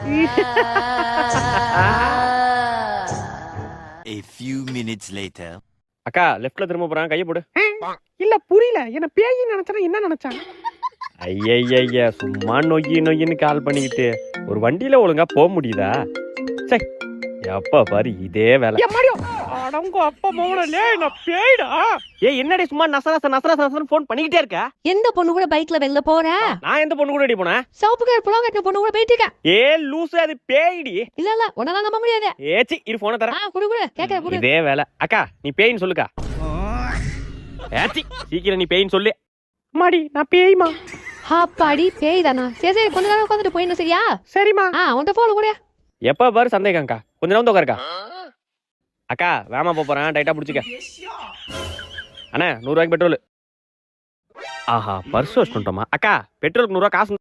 A few minutes later. அக்கா லெஃப்ட்ல திரும்ப போறான், கையை போடு. இல்ல புரியல, என்ன பேய் நினைச்சா என்ன நினைச்சான்? ஐயா சும்மா நொய்யின்னு கால் பண்ணிக்கிட்டு ஒரு வண்டியில ஒழுங்கா போக முடியுதா? சரி, எப்ப பாரு இதே வேலை. அடங்க அப்பா மோனலே, நான் பேய்டா. என்னடி சும்மா நசனன்னு போன் பண்ணிக்கிட்டே இருக்க? எந்த பொண்ணு கூட பைக்ல வெளில போற? நான் எந்த பொண்ணு கூட போனேன்? சவுப்பு கலர் புலா கட்டின பொண்ணு கூட போயிட்டு இருக்க. லூசு, அது பேய்டி. இல்ல உன்னதான் நம்ப முடியாது. ஏச்சி இரு போன தர. குடு கேக்க குடு. இதே வேலை. அக்கா நீ பேயின்னு சொல்லுக்கா. ஏச்சி சீக்கிரம் நீ பேயின்னு சொல்லு. மாடி நான் பேய்மா. அப்பாடி பேய் தானா? சரி கொஞ்ச நேரம் உட்காந்துட்டு போயிடணும் சரியா? சரிம்மா. உன்கிட்ட போன் கூட. எப்ப பாரு சந்தேகம்க்கா, கொஞ்ச நேரம் உட்காருக்கா. அக்கா வேமா போறேன், டைட்டா புடிச்சுக்க. அண்ணா 100 ரூபாய்க்கு பெட்ரோல். ஆஹா பர்ஸ் வச்சுட்டோமா? அக்கா பெட்ரோலுக்கு 100 ரூபாய் காசு